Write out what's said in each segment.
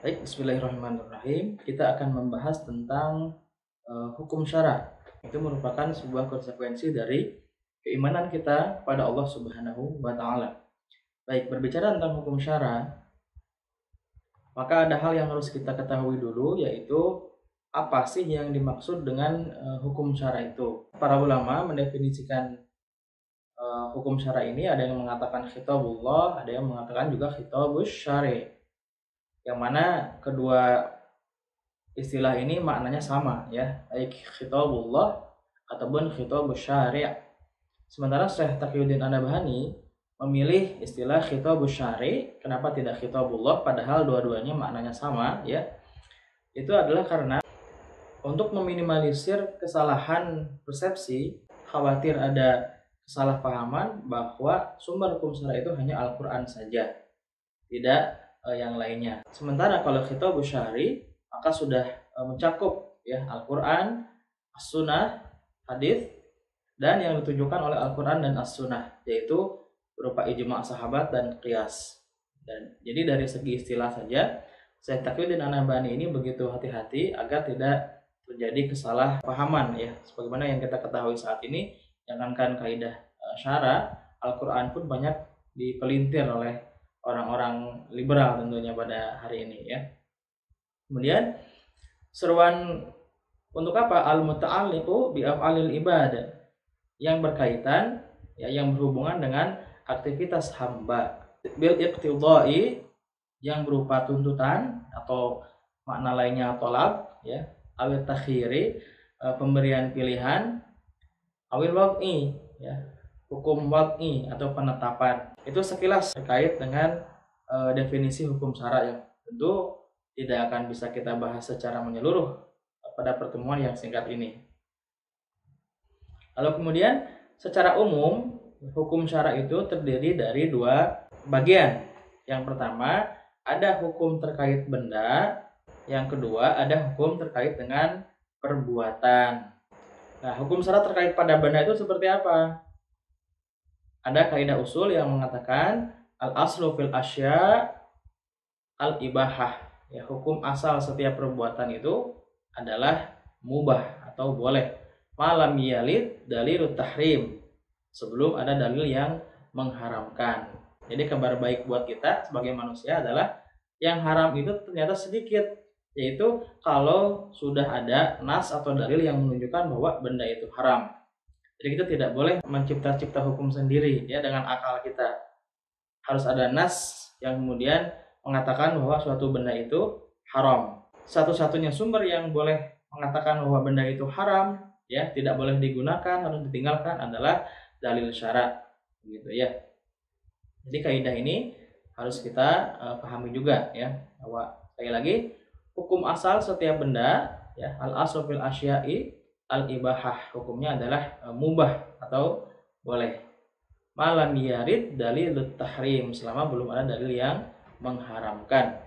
Baik, bismillahirrahmanirrahim. Kita akan membahas tentang hukum syara. Itu merupakan sebuah konsekuensi dari keimanan kita pada Allah Subhanahu wa taala. Baik, berbicara tentang hukum syara, maka ada hal yang harus kita ketahui dulu, yaitu apa sih yang dimaksud dengan hukum syara itu. Para ulama mendefinisikan hukum syara ini, ada yang mengatakan khitabullah, ada yang mengatakan juga khitabus syari'. Yang mana kedua istilah ini maknanya sama ya, baik khitabullah ataupun khitabus syari'. Sementara Syekh Taqiyuddin An-Nabhani memilih istilah khitabus syari'. Kenapa tidak khitabullah padahal dua-duanya maknanya sama ya? Itu adalah karena untuk meminimalisir kesalahan persepsi, khawatir ada kesalahpahaman bahwa sumber hukum syara' itu hanya Al-Qur'an saja, tidak yang lainnya. Sementara kalau khitabus syari' maka sudah mencakup ya Al-Qur'an, As-Sunnah, hadis, dan yang ditunjukkan oleh Al-Qur'an dan As-Sunnah, yaitu berupa ijma' sahabat dan qiyas. Dan jadi dari segi istilah saja, Syekh Taqiyuddin An-Nabhani ini begitu hati-hati agar tidak terjadi kesalahpahaman ya. Sebagaimana yang kita ketahui saat ini, jangankan kaidah syara, Al-Qur'an pun banyak dipelintir oleh orang-orang liberal tentunya pada hari ini ya. Kemudian seruan untuk apa? Al-muta'alliqu bi af'alil ibadah, yang berkaitan ya, yang berhubungan dengan aktivitas hamba, bil iqtidai, yang berupa tuntutan atau makna lainnya tolab ya, awil takhiri, pemberian pilihan, awil waqi ya, hukum waqi atau penetapan. Itu sekilas terkait dengan definisi hukum syara' yang tentu tidak akan bisa kita bahas secara menyeluruh pada pertemuan yang singkat ini. Lalu kemudian secara umum hukum syara' itu terdiri dari dua bagian. Yang pertama ada hukum terkait benda, yang kedua ada hukum terkait dengan perbuatan. Nah, hukum syara' terkait pada benda itu seperti apa? Ada kaidah usul yang mengatakan al-aslu fil asya al-ibahah. Ya, hukum asal setiap perbuatan itu adalah mubah atau boleh. Malam yalid dalil tahrim, sebelum ada dalil yang mengharamkan. Jadi kabar baik buat kita sebagai manusia adalah yang haram itu ternyata sedikit, yaitu kalau sudah ada nas atau dalil yang menunjukkan bahwa benda itu haram. Jadi kita tidak boleh mencipta-cipta hukum sendiri ya dengan akal kita. Harus ada nas yang kemudian mengatakan bahwa suatu benda itu haram. Satu-satunya sumber yang boleh mengatakan bahwa benda itu haram ya, tidak boleh digunakan, harus ditinggalkan adalah dalil syara' gitu ya. Jadi kaidah ini harus kita pahami juga ya, bahwa sekali lagi hukum asal setiap benda ya, al aslu fil asya'i al-ibahah, hukumnya adalah mubah atau boleh. Malam yarid dalilut tahrim, selama belum ada dalil yang mengharamkan.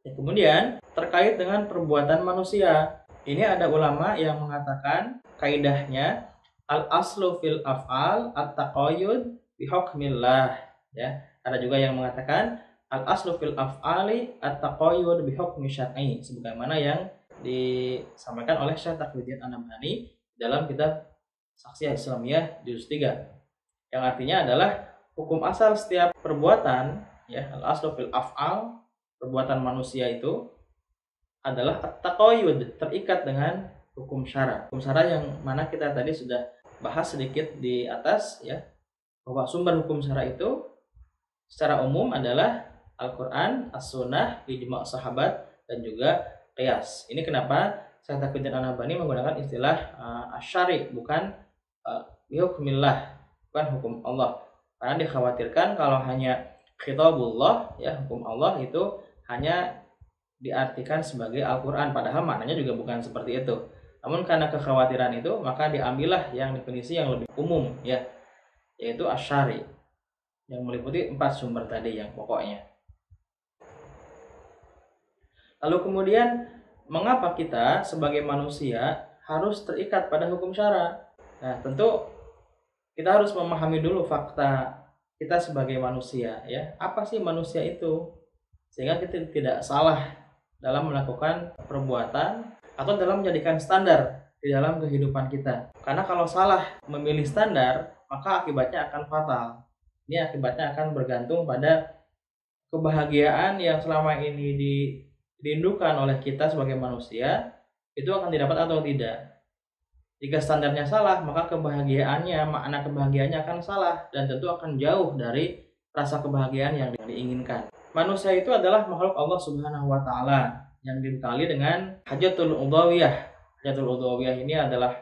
Ya, kemudian terkait dengan perbuatan manusia, ini ada ulama yang mengatakan kaidahnya al-aslu fil af'al at-taqayyud bi hukmillah ya. Ada juga yang mengatakan al-aslu fil af'ali at-taqayyud bi hukmi syar'i, sebagaimana yang disampaikan oleh Syekh Taqiyuddin An-Nabhani dalam kitab Saksiyah Islamiyah juz 3, yang artinya adalah hukum asal setiap perbuatan ya, al-aslu fil af'al, perbuatan manusia itu adalah at-taqayyud, terikat dengan hukum syara'. Hukum syara' yang mana kita tadi sudah bahas sedikit di atas ya, bahwa sumber hukum syara' itu secara umum adalah Al-Qur'an, As-Sunnah, ijma' sahabat, dan juga qiyas. Ini kenapa Syekh Taqiyuddin An-Nabhani menggunakan istilah asy-syari', bukan bihukmillah, bukan hukum Allah. Karena dikhawatirkan kalau hanya khitabullah ya, hukum Allah itu hanya diartikan sebagai Al-Qur'an, padahal maknanya juga bukan seperti itu. Namun karena kekhawatiran itu, maka diambillah yang definisi yang lebih umum ya, yaitu asy-syari', yang meliputi 4 sumber tadi yang pokoknya. Lalu kemudian mengapa kita sebagai manusia harus terikat pada hukum syara'? Nah, tentu kita harus memahami dulu fakta kita sebagai manusia ya. Apa sih manusia itu? sehingga kita tidak salah dalam melakukan perbuatan atau dalam menjadikan standar di dalam kehidupan kita. Karena kalau salah memilih standar, maka akibatnya akan fatal. Ini akibatnya akan bergantung pada kebahagiaan yang selama ini dirindukan oleh kita sebagai manusia, itu akan didapat atau tidak. Jika standarnya salah, maka kebahagiaannya, makna kebahagiaannya akan salah dan tentu akan jauh dari rasa kebahagiaan yang diinginkan. Manusia itu adalah makhluk Allah Subhanahu wa taala yang dibekali dengan hajatul udhawiyah. Hajatul udhawiyah ini adalah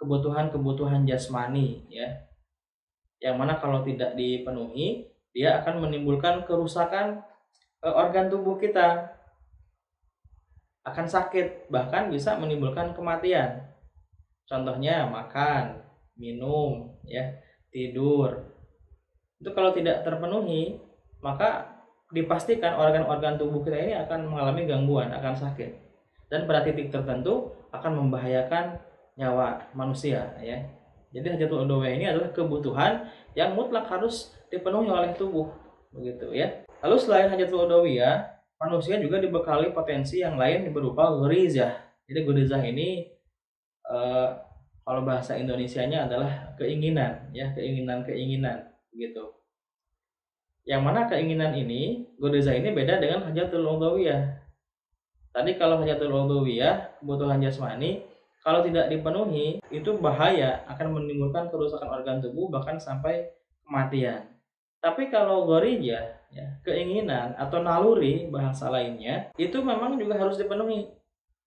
kebutuhan-kebutuhan jasmani, ya. Yang mana kalau tidak dipenuhi, dia akan menimbulkan kerusakan organ tubuh kita. Akan sakit, bahkan bisa menimbulkan kematian. Contohnya makan, minum, ya, tidur. Itu kalau tidak terpenuhi, maka dipastikan organ-organ tubuh kita ini akan mengalami gangguan, akan sakit. Dan pada titik tertentu akan membahayakan nyawa manusia, ya. Jadi hajatul udhawiyah ini adalah kebutuhan yang mutlak harus dipenuhi oleh tubuh, begitu ya. Lalu selain hajatul udhawiyah, manusia juga dibekali potensi yang lain berupa gharizah. Jadi gharizah ini kalau bahasa Indonesianya adalah keinginan, ya, keinginan begitu. Yang mana keinginan ini, gharizah ini beda dengan hajatul udhawiyah. Tadi kalau hajatul udhawiyah, kebutuhan jasmani, kalau tidak dipenuhi itu bahaya, akan menimbulkan kerusakan organ tubuh bahkan sampai kematian. Tapi kalau gharizah, ya, keinginan atau naluri bahasa lainnya, itu memang juga harus dipenuhi.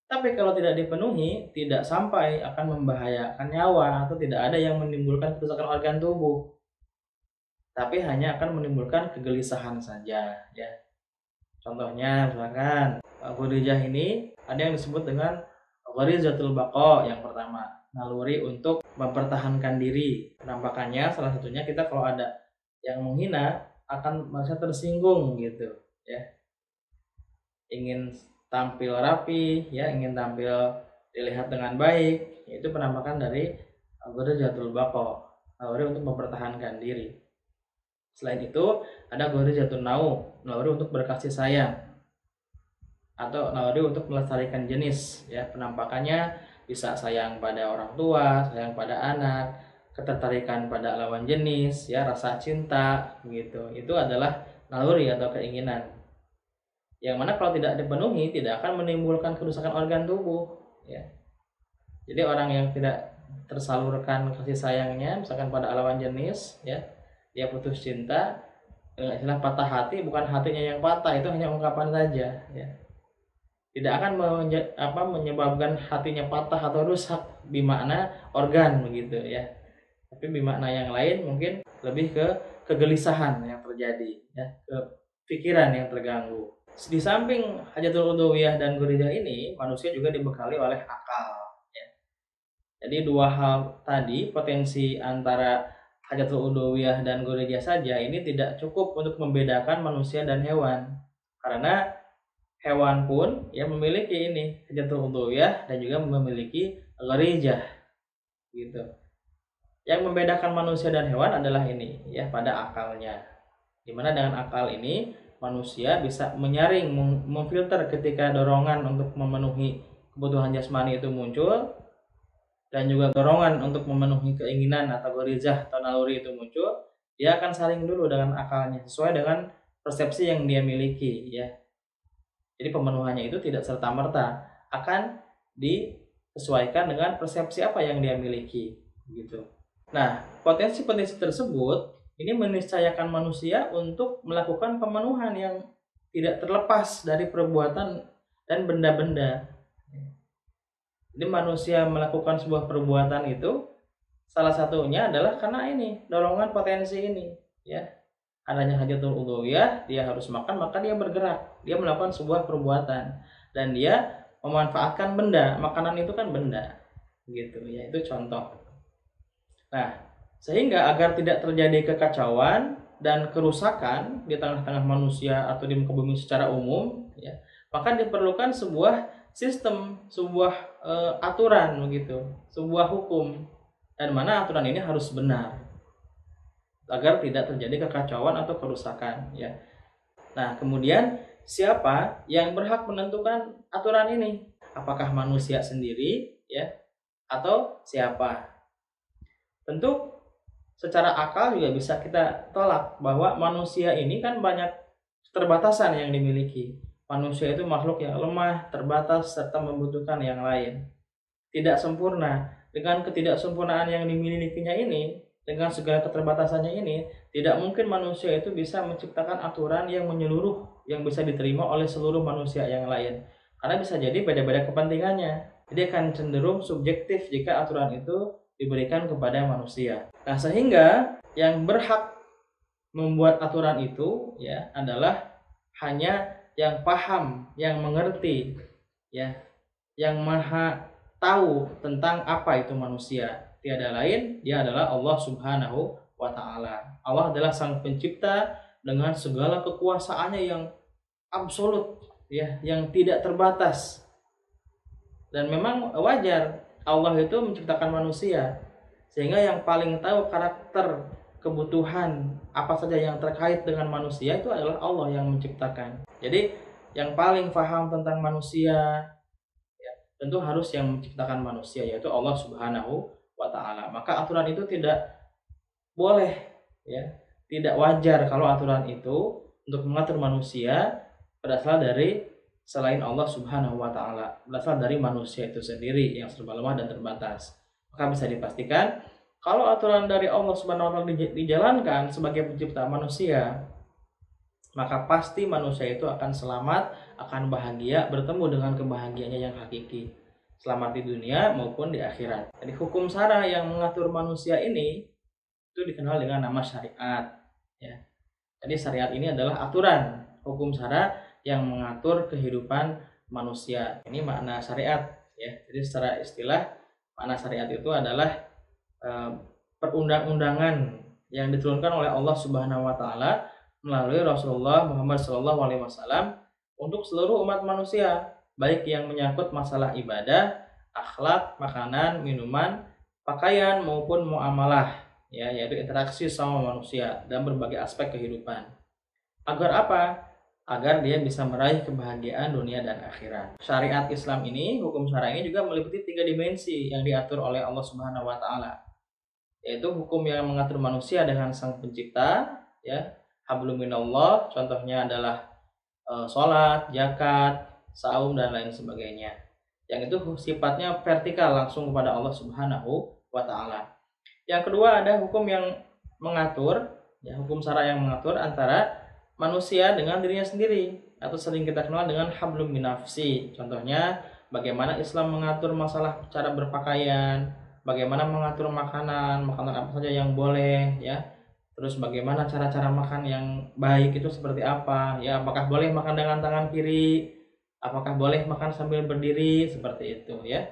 Tapi kalau tidak dipenuhi, tidak sampai akan membahayakan nyawa atau tidak ada yang menimbulkan kerusakan organ tubuh. Tapi hanya akan menimbulkan kegelisahan saja, ya. Contohnya misalkan gharizah ini ada yang disebut dengan gharizatul baqa yang pertama, naluri untuk mempertahankan diri. Penampakannya salah satunya kita kalau ada yang menghina akan merasa tersinggung gitu, ya. Ingin tampil rapi, ya, ingin tampil dilihat dengan baik, yaitu penampakan dari gharizatul baqa, naluri untuk mempertahankan diri. Selain itu ada gharizatun nau, naluri untuk berkasih sayang atau naluri untuk melestarikan jenis, ya. Penampakannya bisa sayang pada orang tua, sayang pada anak, ketertarikan pada lawan jenis, ya, rasa cinta gitu. Itu adalah naluri atau keinginan. Yang mana kalau tidak dipenuhi tidak akan menimbulkan kerusakan organ tubuh, ya. Jadi orang yang tidak tersalurkan kasih sayangnya misalkan pada lawan jenis, ya, dia putus cinta, istilah patah hati, bukan hatinya yang patah, itu hanya ungkapan saja, ya. Tidak akan menyebabkan hatinya patah atau rusak bimakna organ begitu, ya. Tapi bimakna yang lain mungkin lebih ke kegelisahan yang terjadi, ya, ke pikiran yang terganggu. Di samping hajatul udhawiyah dan gharizah ini, manusia juga dibekali oleh akal, ya. Jadi dua hal tadi, potensi antara hajatul udhawiyah dan gharizah saja ini tidak cukup untuk membedakan manusia dan hewan. Karena hewan pun ya memiliki ini hajatul udhawiyah dan juga memiliki gharizah gitu. Yang membedakan manusia dan hewan adalah ini, ya, pada akalnya. Dimana dengan akal ini manusia bisa menyaring, memfilter ketika dorongan untuk memenuhi kebutuhan jasmani itu muncul, dan juga dorongan untuk memenuhi keinginan atau gharizah atau naluri itu muncul, dia akan saring dulu dengan akalnya sesuai dengan persepsi yang dia miliki, ya. Jadi pemenuhannya itu tidak serta-merta, akan disesuaikan dengan persepsi apa yang dia miliki, gitu. Nah, potensi-potensi tersebut ini meniscayakan manusia untuk melakukan pemenuhan yang tidak terlepas dari perbuatan dan benda-benda. Jadi manusia melakukan sebuah perbuatan itu salah satunya adalah karena ini, dorongan potensi ini, ya. Adanya hajatul udhawiyah, dia harus makan, maka dia bergerak, dia melakukan sebuah perbuatan dan dia memanfaatkan benda. Makanan itu kan benda, gitu, ya. Itu contoh. Nah, sehingga agar tidak terjadi kekacauan dan kerusakan di tengah-tengah manusia atau di muka bumi secara umum, ya, maka diperlukan sebuah sistem, sebuah aturan begitu, sebuah hukum, dan mana aturan ini harus benar agar tidak terjadi kekacauan atau kerusakan, ya. Nah, kemudian siapa yang berhak menentukan aturan ini? Apakah manusia sendiri ya atau siapa? Tentu secara akal juga bisa kita tolak bahwa manusia ini kan banyak keterbatasan yang dimiliki. Manusia itu makhluk yang lemah, terbatas, serta membutuhkan yang lain. Tidak sempurna. Dengan ketidaksempurnaan yang dimilikinya ini, dengan segala keterbatasannya ini, tidak mungkin manusia itu bisa menciptakan aturan yang menyeluruh, yang bisa diterima oleh seluruh manusia yang lain. Karena bisa jadi beda-beda kepentingannya. Jadi akan cenderung subjektif jika aturan itu diberikan kepada manusia. Nah, sehingga yang berhak membuat aturan itu ya adalah hanya yang paham, yang mengerti, ya, yang maha tahu tentang apa itu manusia. Tiada lain, dia adalah Allah Subhanahu wa taala. Allah adalah sang pencipta dengan segala kekuasaannya yang absolut, ya, yang tidak terbatas. Dan memang wajar Allah itu menciptakan manusia, sehingga yang paling tahu karakter, kebutuhan apa saja yang terkait dengan manusia itu adalah Allah yang menciptakan. Jadi yang paling paham tentang manusia ya, tentu harus yang menciptakan manusia, yaitu Allah Subhanahu wa taala. Maka aturan itu tidak boleh ya, tidak wajar kalau aturan itu untuk mengatur manusia berasal dari selain Allah Subhanahu wa taala, berasal dari manusia itu sendiri yang serba lemah dan terbatas. Maka bisa dipastikan kalau aturan dari Allah Subhanahu wa taala dijalankan sebagai pencipta manusia, maka pasti manusia itu akan selamat, akan bahagia, bertemu dengan kebahagiaannya yang hakiki, selamat di dunia maupun di akhirat. Jadi hukum syara yang mengatur manusia ini itu dikenal dengan nama syariat ya. Jadi syariat ini adalah aturan hukum syara yang mengatur kehidupan manusia. Ini makna syariat ya. Jadi secara istilah makna syariat itu adalah perundang-undangan yang diturunkan oleh Allah Subhanahu wa taala melalui Rasulullah Muhammad SAW untuk seluruh umat manusia, baik yang menyangkut masalah ibadah, akhlak, makanan, minuman, pakaian maupun muamalah ya, yaitu interaksi sama manusia dalam berbagai aspek kehidupan. Agar apa? Agar dia bisa meraih kebahagiaan dunia dan akhirat. Syariat Islam ini, hukum syara ini juga meliputi 3 dimensi yang diatur oleh Allah Subhanahu wa taala. Yaitu hukum yang mengatur manusia dengan sang pencipta, ya, hablum minallah, contohnya adalah sholat, zakat, saum dan lain sebagainya. Yang itu sifatnya vertikal langsung kepada Allah Subhanahu wa taala. Yang kedua ada hukum yang mengatur, ya, hukum syara yang mengatur antara manusia dengan dirinya sendiri atau sering kita kenal dengan hablum minafsi. Contohnya bagaimana Islam mengatur masalah cara berpakaian, bagaimana mengatur makanan apa saja yang boleh ya. Terus bagaimana cara-cara makan yang baik itu seperti apa ya, apakah boleh makan dengan tangan kiri, apakah boleh makan sambil berdiri seperti itu ya.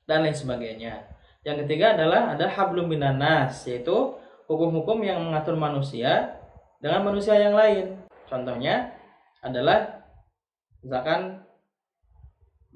Dan lain sebagainya. Yang ketiga adalah ada hablum minanas, yaitu hukum-hukum yang mengatur manusia dengan manusia yang lain. Contohnya adalah misalkan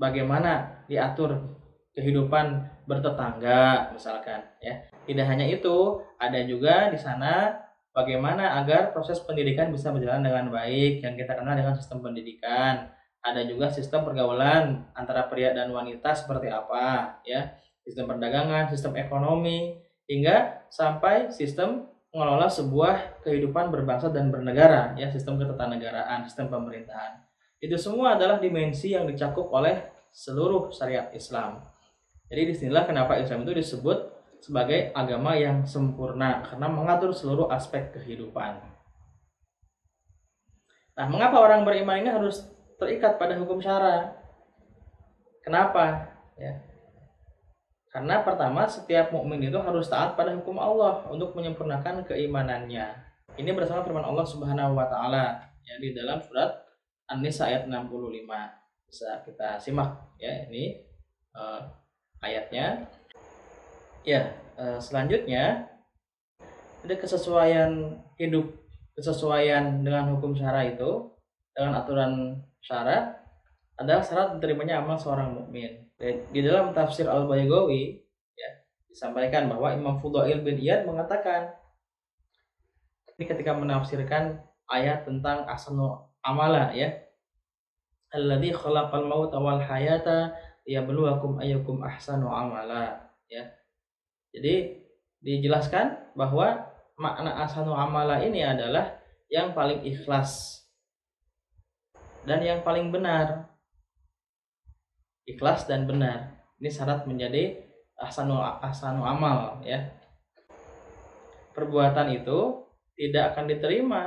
bagaimana diatur kehidupan bertetangga misalkan ya. Tidak hanya itu, ada juga di sana bagaimana agar proses pendidikan bisa berjalan dengan baik yang kita kenal dengan sistem pendidikan. Ada juga sistem pergaulan antara pria dan wanita seperti apa ya. Sistem perdagangan, sistem ekonomi, hingga sampai sistem mengelola sebuah kehidupan berbangsa dan bernegara ya, sistem ketatanegaraan, sistem pemerintahan. Itu semua adalah dimensi yang dicakup oleh seluruh syariat Islam. Jadi disinilah kenapa Islam itu disebut sebagai agama yang sempurna, karena mengatur seluruh aspek kehidupan. Nah, mengapa orang beriman ini harus terikat pada hukum syara? Kenapa? Ya. Karena pertama, setiap mukmin itu harus taat pada hukum Allah untuk menyempurnakan keimanannya. Ini berdasarkan firman Allah Subhanahu wa taala ya di dalam surat An-Nisa ayat 65. Bisa kita simak ya, ini ayatnya. Ya, selanjutnya ada kesesuaian hidup, kesesuaian dengan hukum syara itu, dengan aturan syara adalah syarat diterimanya amal seorang mukmin. Di dalam tafsir Al-Baydawi ya, disampaikan bahwa Imam Fudail bin Iyad mengatakan ini ketika menafsirkan ayat tentang amala ya. Alladzi khalaqal mauta wal hayata liyabluwakum ayyukum ahsanu amala ya. Jadi dijelaskan bahwa makna ahsanu amala ini adalah yang paling ikhlas dan yang paling benar. Ikhlas dan benar. Ini syarat menjadi ahsanu amal ya. Perbuatan itu tidak akan diterima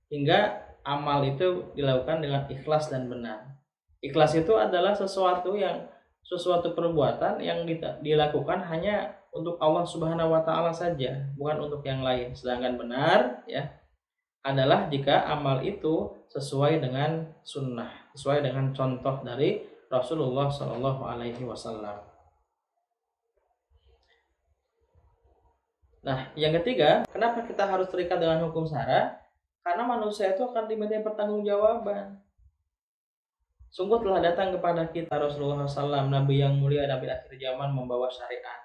hingga amal itu dilakukan dengan ikhlas dan benar. Ikhlas itu adalah sesuatu perbuatan yang dilakukan hanya untuk Allah Subhanahu wa taala saja, bukan untuk yang lain. Sedangkan benar ya adalah jika amal itu sesuai dengan sunnah, sesuai dengan contoh dari Rasulullah Shallallahu alaihi wasallam. Nah, yang ketiga, kenapa kita harus terikat dengan hukum syara? Karena manusia itu akan dimintai pertanggungjawaban. Sungguh telah datang kepada kita Rasulullah SAW, Nabi yang mulia, Nabi akhir zaman, membawa syariat,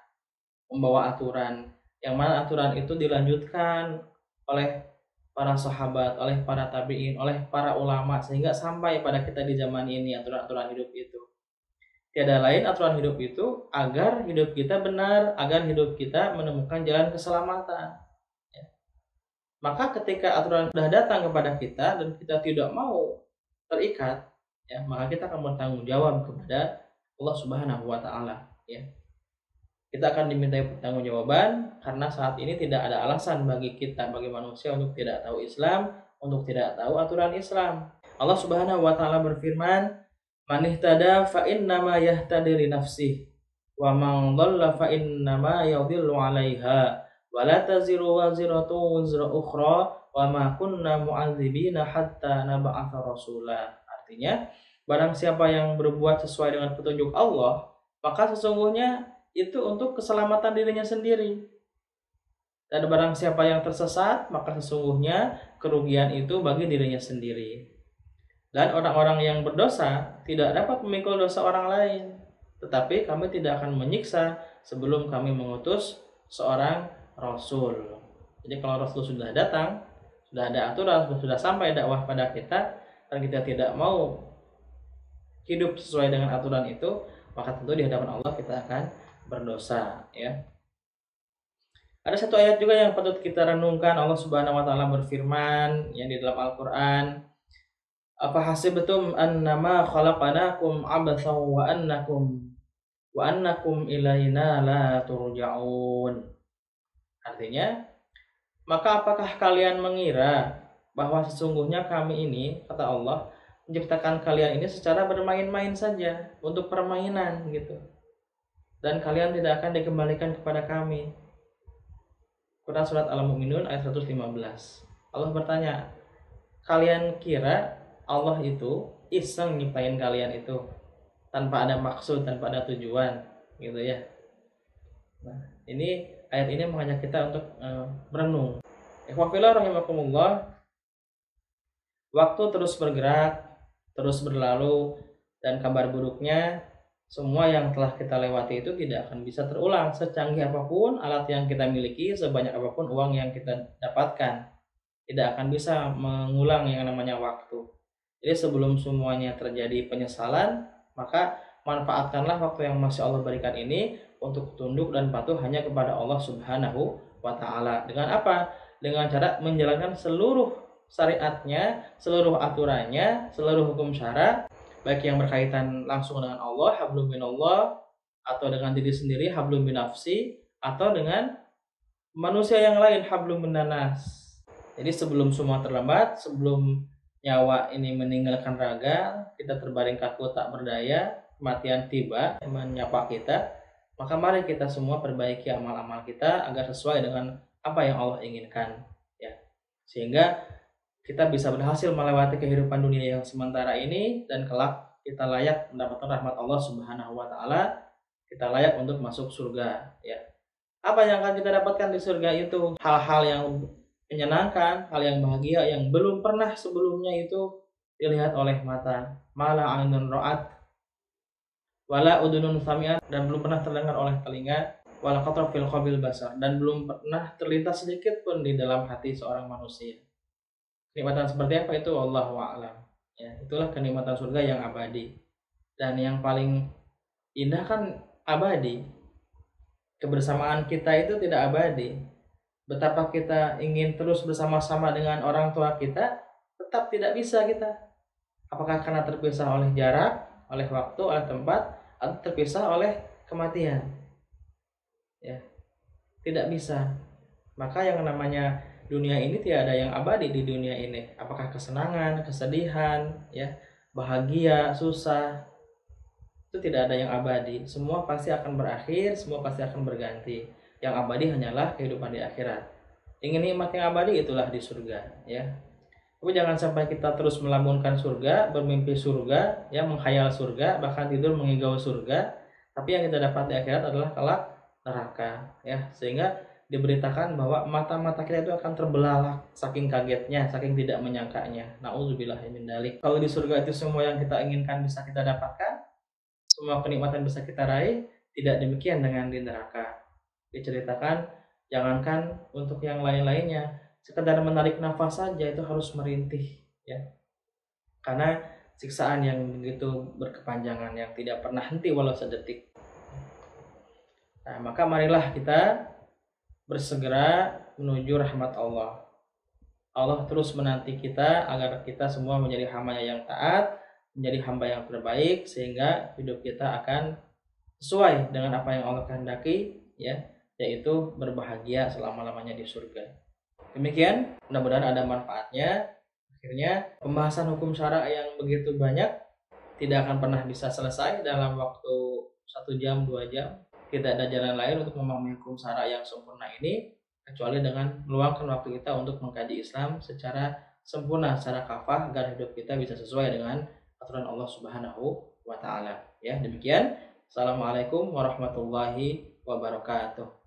membawa aturan, yang mana aturan itu dilanjutkan oleh para sahabat, oleh para tabi'in, oleh para ulama, sehingga sampai pada kita di zaman ini aturan-aturan hidup itu. Tiada lain aturan hidup itu agar hidup kita benar, agar hidup kita menemukan jalan keselamatan. Ya. Maka ketika aturan sudah datang kepada kita dan kita tidak mau terikat, ya, maka kita akan bertanggung jawab kepada Allah Subhanahu wa taala, ya. Kita akan dimintai pertanggungjawaban karena saat ini tidak ada alasan bagi kita, bagi manusia, untuk tidak tahu Islam, untuk tidak tahu aturan Islam. Allah Subhanahu wa taala berfirman, "Man ihtada fa innama yahtadi li nafsihi wa man dhalla fa innama yadhillu 'alaiha wa la taziru waziratu wizra ukhra wa ma kunna mu'adzibina hatta nab'atha rasula." Artinya, barang siapa yang berbuat sesuai dengan petunjuk Allah, maka sesungguhnya itu untuk keselamatan dirinya sendiri. Dan barang siapa yang tersesat, maka sesungguhnya kerugian itu bagi dirinya sendiri. Dan orang-orang yang berdosa tidak dapat memikul dosa orang lain. Tetapi kami tidak akan menyiksa sebelum kami mengutus seorang Rasul. Jadi kalau Rasul sudah datang, sudah ada aturan, sudah sampai dakwah pada kita, dan kita tidak mau hidup sesuai dengan aturan itu, maka tentu di hadapan Allah kita akan berdosa, ya. Ada satu ayat juga yang patut kita renungkan. Allah Subhanahu wa taala berfirman yang di dalam Al-Qur'an, "Apa hasibtum annama khalaqnakum abatsan wa annakum ilaina la turja'un." Artinya, maka apakah kalian mengira bahwa sesungguhnya kami ini, kata Allah, menciptakan kalian ini secara bermain-main saja, untuk permainan gitu. Dan kalian tidak akan dikembalikan kepada kami. Quran surat Al-Mu'minun ayat 115. Allah bertanya, kalian kira Allah itu iseng nyiptain kalian itu tanpa ada maksud, tanpa ada tujuan, gitu ya. Nah, ini ayat ini mengajak kita untuk berenung. Ikhwafillah rahimakumullah. Waktu terus bergerak, terus berlalu, dan kabar buruknya, semua yang telah kita lewati itu tidak akan bisa terulang. Secanggih apapun alat yang kita miliki, sebanyak apapun uang yang kita dapatkan, tidak akan bisa mengulang yang namanya waktu. Jadi sebelum semuanya terjadi penyesalan, maka manfaatkanlah waktu yang masih Allah berikan ini untuk tunduk dan patuh hanya kepada Allah Subhanahu wa ta'ala. Dengan apa? Dengan cara menjalankan seluruh syariatnya, seluruh aturannya, seluruh hukum syara, baik yang berkaitan langsung dengan Allah, hablum minallah, atau dengan diri sendiri, hablum minafsi, atau dengan manusia yang lain, hablum minanas. Jadi sebelum semua terlambat, sebelum nyawa ini meninggalkan raga, kita terbaring kaku tak berdaya, kematian tiba menyapa kita, maka mari kita semua perbaiki amal-amal kita agar sesuai dengan apa yang Allah inginkan, ya. Sehingga kita bisa berhasil melewati kehidupan dunia yang sementara ini, dan kelak kita layak mendapatkan rahmat Allah Subhanahu wa taala, kita layak untuk masuk surga, ya. Apa yang akan kita dapatkan di surga itu? Hal-hal yang menyenangkan, hal yang bahagia yang belum pernah sebelumnya itu dilihat oleh mata, mala ainun ra'at wala udunun sami'at, dan belum pernah terdengar oleh telinga, wala khatara fil qalbil basar, dan belum pernah terlintas sedikit pun di dalam hati seorang manusia. Kenikmatan seperti apa itu wallahu a'lam. Ya, itulah kenikmatan surga yang abadi. Dan yang paling indah kan abadi. Kebersamaan kita itu tidak abadi. Betapa kita ingin terus bersama-sama dengan orang tua kita, tetap tidak bisa kita. Apakah karena terpisah oleh jarak, oleh waktu, oleh tempat, atau terpisah oleh kematian? Ya, tidak bisa. Maka yang namanya dunia ini tidak ada yang abadi di dunia ini. Apakah kesenangan, kesedihan, ya, bahagia, susah, itu tidak ada yang abadi. Semua pasti akan berakhir, semua pasti akan berganti. Yang abadi hanyalah kehidupan di akhirat. Ingin nikmat yang abadi, itulah di surga, ya. Tapi jangan sampai kita terus melamunkan surga, bermimpi surga, ya, menghayal surga, bahkan tidur mengigau surga, tapi yang kita dapat di akhirat adalah kelak neraka, ya. Sehingga diberitakan bahwa mata-mata kita itu akan terbelalak saking kagetnya, saking tidak menyangkanya. Nauzubillah min dzalik. Kalau di surga itu semua yang kita inginkan bisa kita dapatkan, semua kenikmatan bisa kita raih, tidak demikian dengan di neraka. Diceritakan, jangankan untuk yang lain-lainnya, sekedar menarik nafas saja itu harus merintih, ya, karena siksaan yang begitu berkepanjangan yang tidak pernah henti walau sedetik. Nah, maka marilah kita bersegera menuju rahmat Allah. Allah terus menanti kita agar kita semua menjadi hamba yang taat, menjadi hamba yang terbaik, sehingga hidup kita akan sesuai dengan apa yang Allah kehendaki, ya, yaitu berbahagia selama-lamanya di surga. Demikian, mudah-mudahan ada manfaatnya. Akhirnya, pembahasan hukum syara yang begitu banyak tidak akan pernah bisa selesai dalam waktu 1 jam, 2 jam. Tidak ada jalan lain untuk memahami hukum syara yang sempurna ini kecuali dengan meluangkan waktu kita untuk mengkaji Islam secara sempurna, secara kafah, agar hidup kita bisa sesuai dengan aturan Allah Subhanahu wa taala. Ya, demikian. Assalamualaikum warahmatullahi wabarakatuh.